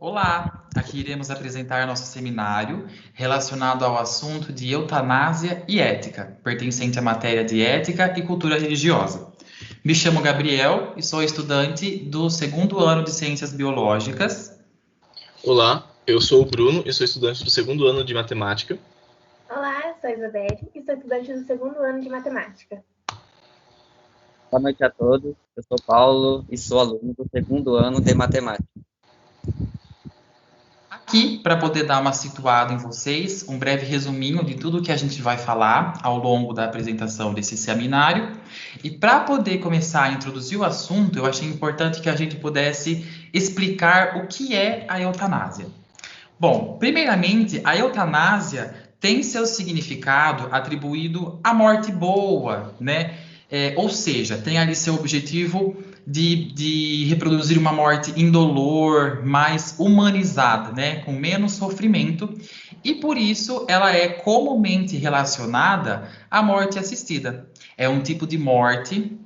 Olá, aqui iremos apresentar nosso seminário relacionado ao assunto de eutanásia e ética, pertencente à matéria de ética e cultura religiosa. Me chamo Gabriel e sou estudante do segundo ano de Ciências Biológicas. Olá, eu sou o Bruno e sou estudante do segundo ano de Matemática. Olá, eu sou a Isabelle e sou estudante do segundo ano de Matemática. Boa noite a todos, eu sou Paulo e sou aluno do segundo ano de Matemática. Aqui, para poder dar uma situada em vocês, um breve resuminho de tudo que a gente vai falar ao longo da apresentação desse seminário. E para poder começar a introduzir o assunto, eu achei importante que a gente pudesse explicar o que é a eutanásia. Bom, primeiramente, a eutanásia tem seu significado atribuído à morte boa, né? Ou seja, tem ali seu objetivo de reproduzir uma morte indolor, mais humanizada, né? Com menos sofrimento, e por isso ela é comumente relacionada à morte assistida. É um tipo de morte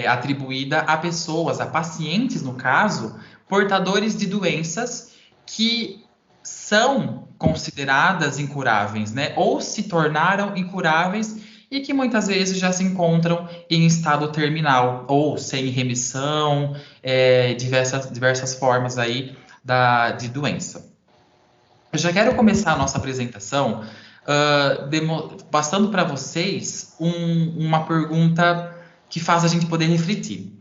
atribuída a pessoas, a pacientes, no caso, portadores de doenças que são consideradas incuráveis, né? Ou se tornaram incuráveis e que muitas vezes já se encontram em estado terminal ou sem remissão, diversas formas aí de doença. Eu já quero começar a nossa apresentação passando para vocês uma pergunta que faz a gente poder refletir,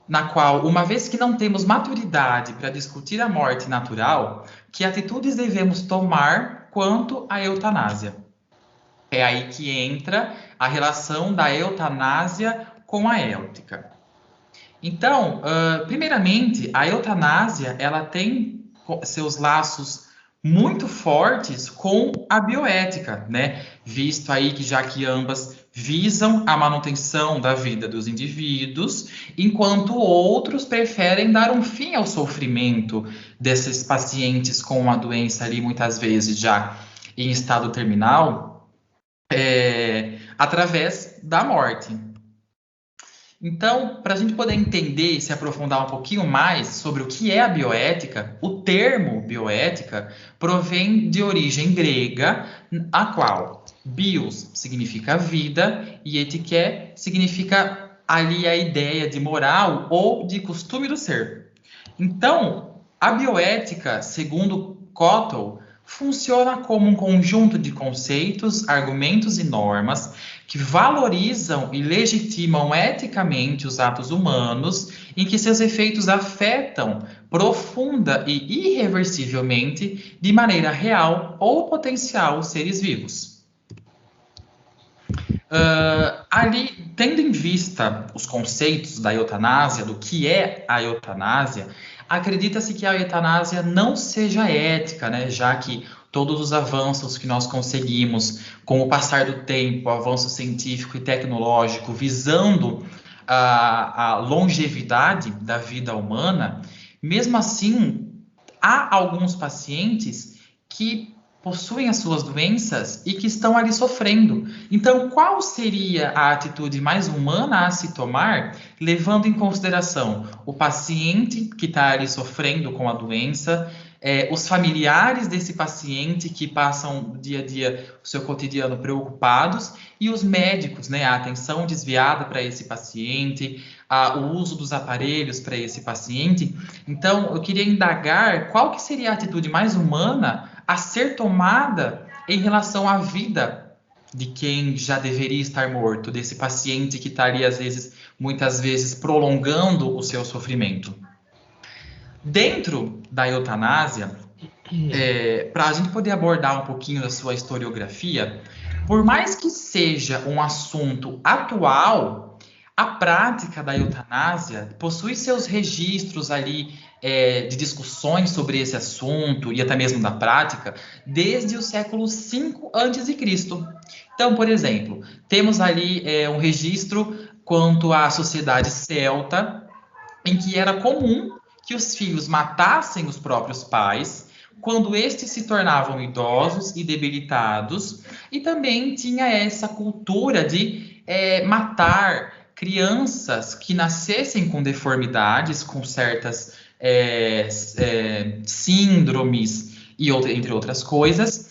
na qual, uma vez que não temos maturidade para discutir a morte natural, que atitudes devemos tomar quanto à eutanásia? É aí que entra a relação da eutanásia com a ética. Então, primeiramente, a eutanásia ela tem seus laços muito fortes com a bioética, né? Visto aí que já que ambas visam a manutenção da vida dos indivíduos, enquanto outros preferem dar um fim ao sofrimento desses pacientes com uma doença ali, muitas vezes já em estado terminal, através da morte. Então, para a gente poder entender e se aprofundar um pouquinho mais sobre o que é a bioética, o termo bioética provém de origem grega, a qual bios significa vida e etiqué significa ali a ideia de moral ou de costume do ser. Então, a bioética, segundo Cottle, funciona como um conjunto de conceitos, argumentos e normas que valorizam e legitimam eticamente os atos humanos em que seus efeitos afetam profunda e irreversivelmente, de maneira real ou potencial, os seres vivos. Ali, tendo em vista os conceitos da eutanásia, do que é a eutanásia, acredita-se que a eutanásia não seja ética, né? Já que todos os avanços que nós conseguimos com o passar do tempo, avanço científico e tecnológico, visando a longevidade da vida humana, mesmo assim, há alguns pacientes que possuem as suas doenças e que estão ali sofrendo. Então, qual seria a atitude mais humana a se tomar, levando em consideração o paciente que está ali sofrendo com a doença, os familiares desse paciente que passam dia a dia o seu cotidiano preocupados e os médicos, né, a atenção desviada para esse paciente, o uso dos aparelhos para esse paciente. Então, eu queria indagar qual que seria a atitude mais humana a ser tomada em relação à vida de quem já deveria estar morto, desse paciente que está ali, muitas vezes, prolongando o seu sofrimento. Dentro da eutanásia, para a gente poder abordar um pouquinho da sua historiografia, por mais que seja um assunto atual, a prática da eutanásia possui seus registros ali de discussões sobre esse assunto e até mesmo da prática desde o século V a.C. Então, por exemplo, temos ali um registro quanto à sociedade celta, em que era comum que os filhos matassem os próprios pais quando estes se tornavam idosos e debilitados, e também tinha essa cultura de matar crianças que nascessem com deformidades, com certas síndromes entre outras coisas,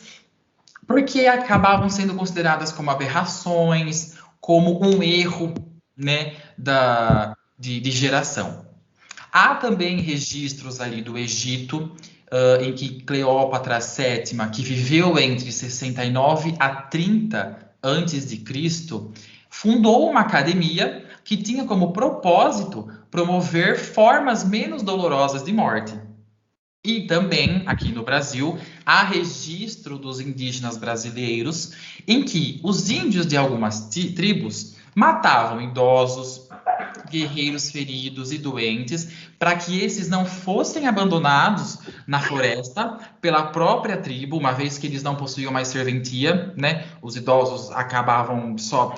porque acabavam sendo consideradas como aberrações, como um erro, né, de geração. Há também registros ali do Egito, em que Cleópatra VII, que viveu entre 69 a 30 antes de Cristo, fundou uma academia que tinha como propósito promover formas menos dolorosas de morte. E também, aqui no Brasil, há registro dos indígenas brasileiros em que os índios de algumas tribos matavam idosos, guerreiros feridos e doentes para que esses não fossem abandonados na floresta pela própria tribo, uma vez que eles não possuíam mais serventia, né? Os idosos acabavam só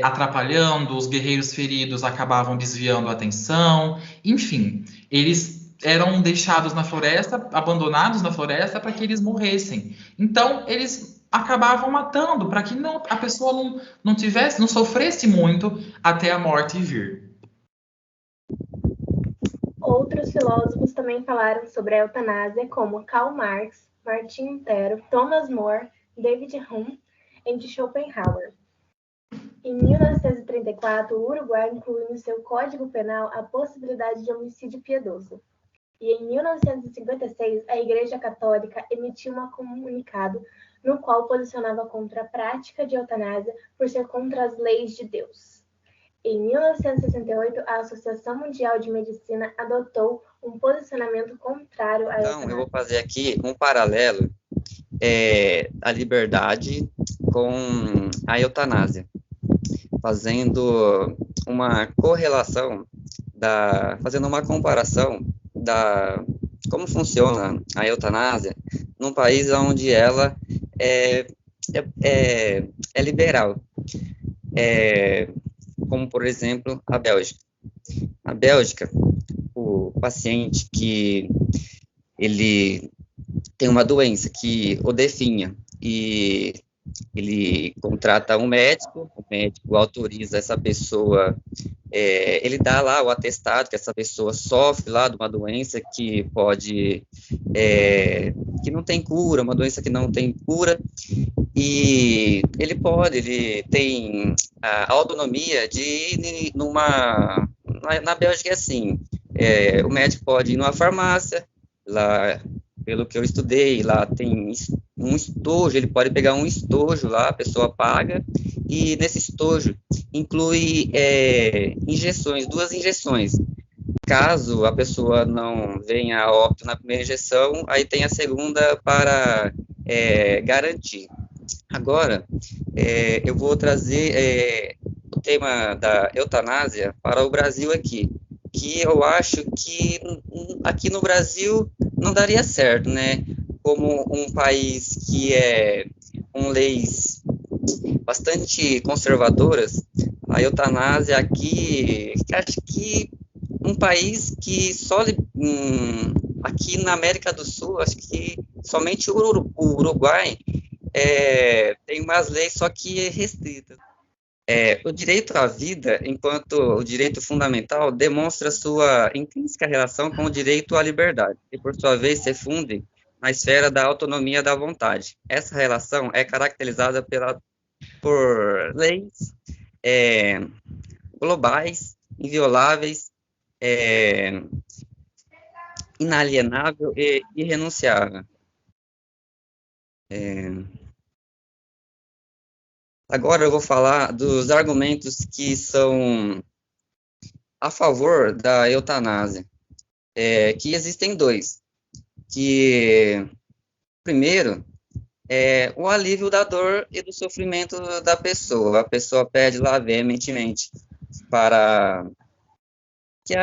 atrapalhando, os guerreiros feridos acabavam desviando a atenção, enfim, eles eram deixados na floresta, abandonados na floresta para que eles morressem. Então, eles acabavam matando para que a pessoa não sofresse muito até a morte vir. Outros filósofos também falaram sobre a eutanásia, como Karl Marx, Martin Lutero, Thomas More, David Hume e Schopenhauer. Em 1934, o Uruguai incluiu no seu Código Penal a possibilidade de homicídio piedoso. E em 1956, a Igreja Católica emitiu um comunicado no qual posicionava contra a prática de eutanásia por ser contra as leis de Deus. Em 1968, a Associação Mundial de Medicina adotou um posicionamento contrário à eutanásia. Então, eu vou fazer aqui um paralelo a liberdade com a eutanásia, fazendo uma correlação, fazendo uma comparação da como funciona a eutanásia num país onde ela é liberal, como, por exemplo, a Bélgica. Na Bélgica, o paciente que ele tem uma doença que o definha e ele contrata um médico, o médico autoriza essa pessoa, ele dá lá o atestado que essa pessoa sofre lá de uma doença que pode, que não tem cura, uma doença que não tem cura, e ele tem a autonomia de ir na Bélgica é assim, o médico pode ir numa farmácia, lá, pelo que eu estudei, lá tem um estojo, ele pode pegar um estojo lá, a pessoa paga, e nesse estojo inclui injeções, 2 injeções. Caso a pessoa não venha a óbito na primeira injeção, aí tem a segunda para garantir. Agora, eu vou trazer o tema da eutanásia para o Brasil aqui, que eu acho que aqui no Brasil não daria certo, né? Como um país que com leis bastante conservadoras, a eutanásia aqui, acho que um país que só aqui na América do Sul, acho que somente o Uruguai tem umas leis só que restritas. O direito à vida, enquanto o direito fundamental, demonstra sua intrínseca relação com o direito à liberdade, e por sua vez se funde na esfera da autonomia da vontade. Essa relação é caracterizada por leis globais, invioláveis, inalienável e irrenunciável. Agora eu vou falar dos argumentos que são a favor da eutanásia, que existem 2. Que, primeiro, o alívio da dor e do sofrimento da pessoa. A pessoa pede lá veementemente para que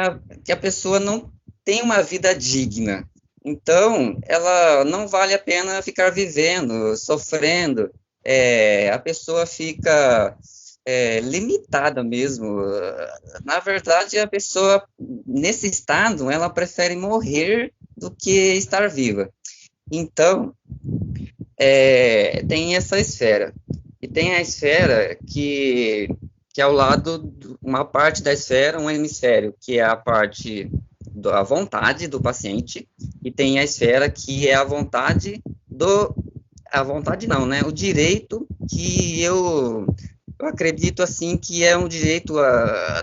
a pessoa não tenha uma vida digna. Então, ela não vale a pena ficar vivendo, sofrendo. A pessoa fica limitada mesmo. Na verdade, a pessoa, nesse estado, ela prefere morrer do que estar viva. Então, tem essa esfera. E tem a esfera que é ao lado, uma parte da esfera, um hemisfério, que é a parte da vontade do paciente, e tem a esfera que é a vontade a vontade não, né? O direito que eu acredito, assim, que é um direito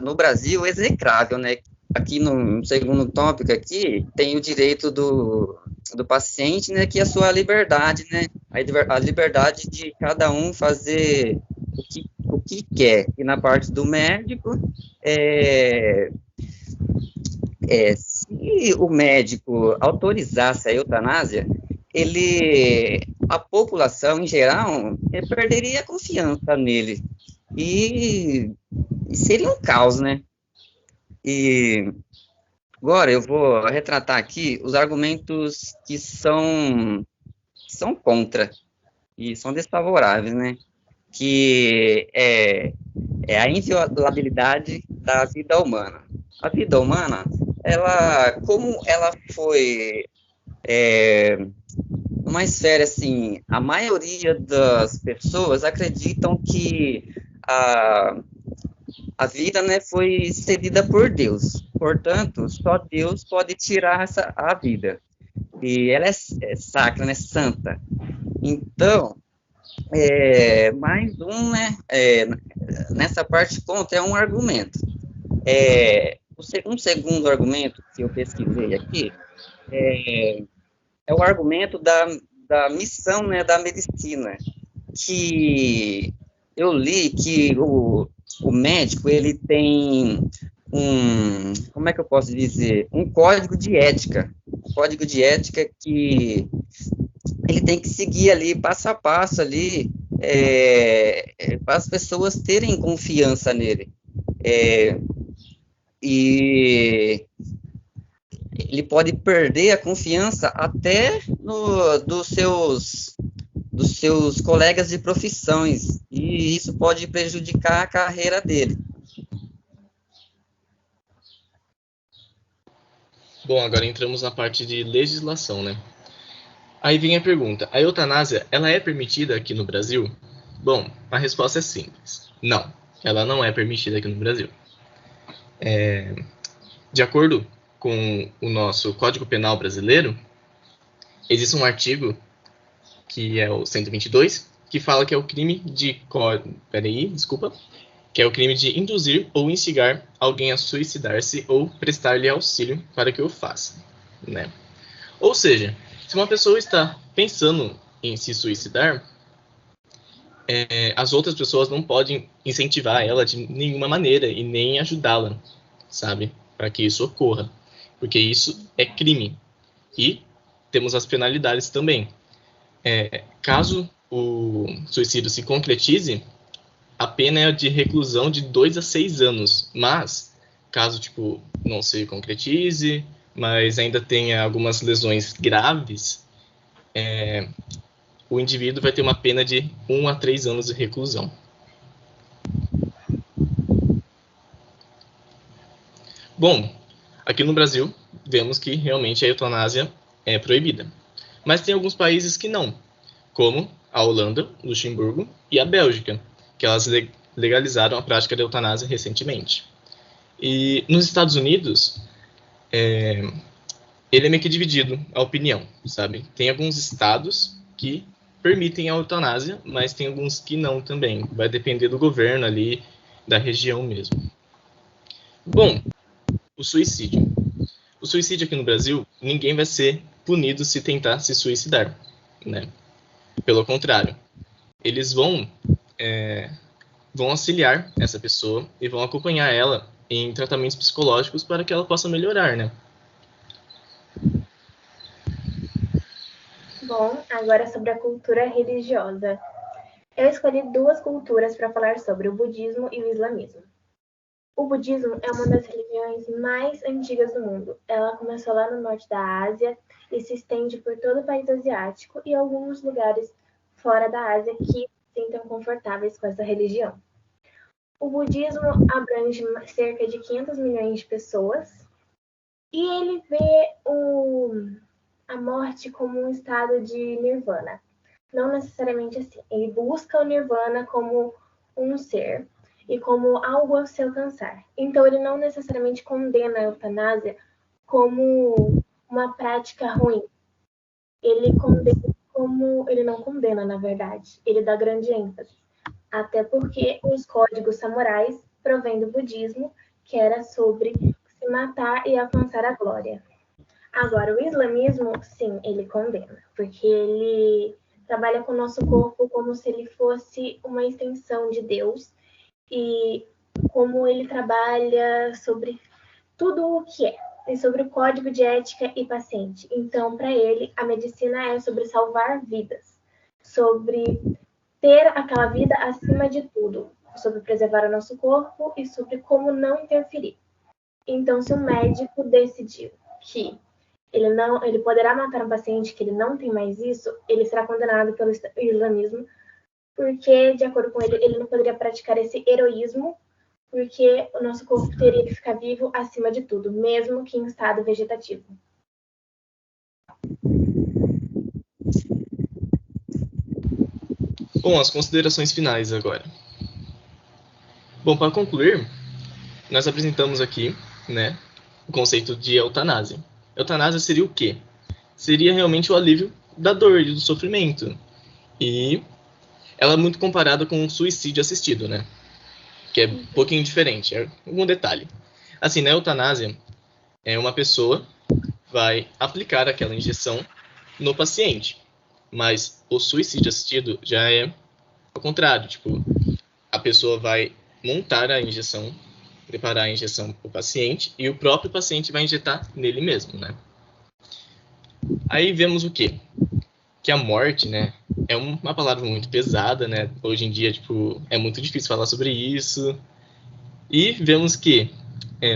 no Brasil execrável, né? Aqui no segundo tópico aqui, tem o direito do paciente, né? Que é a sua liberdade, né? A liberdade de cada um fazer o que quer. E na parte do médico, se o médico autorizasse a eutanásia, a população em geral perderia a confiança nele e seria um caos, né? E agora eu vou retratar aqui os argumentos que são contra e são desfavoráveis, né? Que é a inviolabilidade da vida humana. A vida humana, como ela foi uma esfera, assim, a maioria das pessoas acreditam que a vida, né, foi cedida por Deus. Portanto, só Deus pode tirar a vida. E ela é sacra, né, santa. Então, mais um, né, nessa parte contra é um argumento. Um segundo argumento que eu pesquisei aqui é o argumento da missão, né, da medicina, que eu li que o médico, ele tem como é que eu posso dizer, um código de ética que ele tem que seguir ali, passo a passo ali, para as pessoas terem confiança nele. E ele pode perder a confiança até dos seus colegas de profissões, e isso pode prejudicar a carreira dele. Bom, agora entramos na parte de legislação, né? Aí vem a pergunta, a eutanásia, ela é permitida aqui no Brasil? Bom, a resposta é simples. Não, ela não é permitida aqui no Brasil. De acordo com o nosso Código Penal brasileiro, existe um artigo, que é o 122, que fala que é o crime de... que é o crime de induzir ou instigar alguém a suicidar-se ou prestar-lhe auxílio para que o faça, né? Ou seja, se uma pessoa está pensando em se suicidar, as outras pessoas não podem incentivar ela de nenhuma maneira e nem ajudá-la, sabe? Para que isso ocorra, porque isso é crime. E temos as penalidades também. Caso o suicídio se concretize, a pena é de reclusão de 2 a 6 anos. Mas, caso não se concretize, mas ainda tenha algumas lesões graves, o indivíduo vai ter uma pena de 1 a 3 anos de reclusão. Bom, aqui no Brasil, vemos que realmente a eutanásia é proibida. Mas tem alguns países que não, como a Holanda, Luxemburgo e a Bélgica, que elas legalizaram a prática da eutanásia recentemente. E nos Estados Unidos, ele é meio que dividido, a opinião, sabe? Tem alguns estados que permitem a eutanásia, mas tem alguns que não também. Vai depender do governo ali, da região mesmo. Bom, o suicídio. O suicídio aqui no Brasil, ninguém vai ser punido se tentar se suicidar, né? Pelo contrário, eles vão auxiliar essa pessoa e vão acompanhar ela em tratamentos psicológicos para que ela possa melhorar, né? Bom, agora sobre a cultura religiosa. Eu escolhi 2 culturas para falar sobre o budismo e o islamismo. O budismo é uma das religiões mais antigas do mundo. Ela começou lá no norte da Ásia e se estende por todo o país asiático e alguns lugares fora da Ásia que se sintam confortáveis com essa religião. O budismo abrange cerca de 500 milhões de pessoas e ele vê a morte como um estado de nirvana. Não necessariamente assim. Ele busca o nirvana como um ser e como algo a se alcançar. Então, ele não necessariamente condena a eutanásia como uma prática ruim. Ele não condena, na verdade, ele dá grande ênfase. Até porque os códigos samurais provêm do budismo, que era sobre se matar e alcançar a glória. Agora, o islamismo, sim, ele condena, porque ele trabalha com o nosso corpo como se ele fosse uma extensão de Deus, e como ele trabalha sobre tudo o que é, e sobre o código de ética e paciente. Então, para ele, a medicina é sobre salvar vidas, sobre ter aquela vida acima de tudo, sobre preservar o nosso corpo e sobre como não interferir. Então, se o médico decidiu que ele poderá matar um paciente, que ele não tem mais isso, ele será condenado pelo islamismo, porque, de acordo com ele, ele não poderia praticar esse heroísmo, porque o nosso corpo teria que ficar vivo acima de tudo, mesmo que em estado vegetativo. Bom, as considerações finais agora. Bom, para concluir, nós apresentamos aqui, né, o conceito de eutanásia. Eutanásia seria o quê? Seria realmente o alívio da dor e do sofrimento. E ela é muito comparada com o suicídio assistido, né? Que é um pouquinho diferente, é algum detalhe. Assim, na eutanásia, uma pessoa vai aplicar aquela injeção no paciente. Mas o suicídio assistido já é ao contrário. Tipo, a pessoa vai montar a injeção, preparar a injeção para o paciente e o próprio paciente vai injetar nele mesmo, né? Aí vemos o quê? Que a morte, né, é uma palavra muito pesada, né? Hoje em dia, tipo, é muito difícil falar sobre isso. E vemos que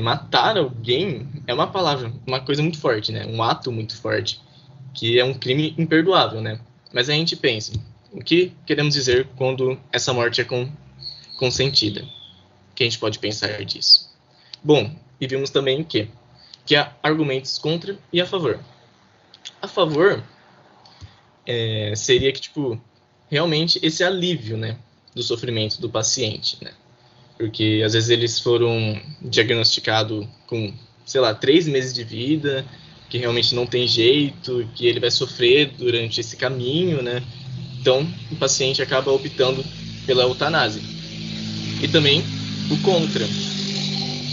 matar alguém é uma palavra, uma coisa muito forte, né? Um ato muito forte, que é um crime imperdoável, né? Mas a gente pensa, o que queremos dizer quando essa morte é consentida? O que a gente pode pensar disso? Bom, e vimos também que há argumentos contra e a favor. A favor seria que, tipo, realmente esse alívio, né, do sofrimento do paciente, né? Porque às vezes eles foram diagnosticados com, sei lá, 3 meses de vida, que realmente não tem jeito, que ele vai sofrer durante esse caminho, né? Então, o paciente acaba optando pela eutanásia. E também o contra,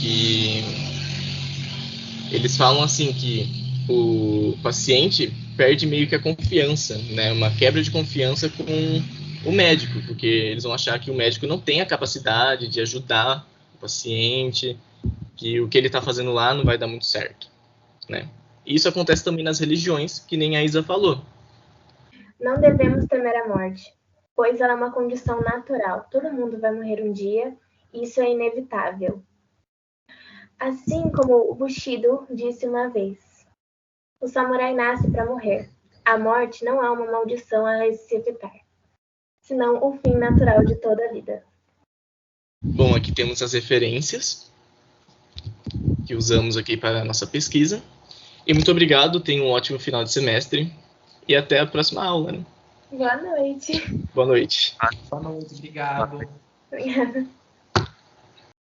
que eles falam assim que o paciente perde meio que a confiança, né? Uma quebra de confiança com o médico, porque eles vão achar que o médico não tem a capacidade de ajudar o paciente, que o que ele está fazendo lá não vai dar muito certo, né? E isso acontece também nas religiões, que nem a Isa falou. Não devemos temer a morte, pois ela é uma condição natural. Todo mundo vai morrer um dia, e isso é inevitável. Assim como o Bushido disse uma vez, o samurai nasce para morrer. A morte não é uma maldição a se evitar, senão o fim natural de toda a vida. Bom, aqui temos as referências que usamos aqui para a nossa pesquisa. E muito obrigado, tenha um ótimo final de semestre e até a próxima aula, né? Boa noite. Boa noite. Boa noite, obrigado. Obrigada.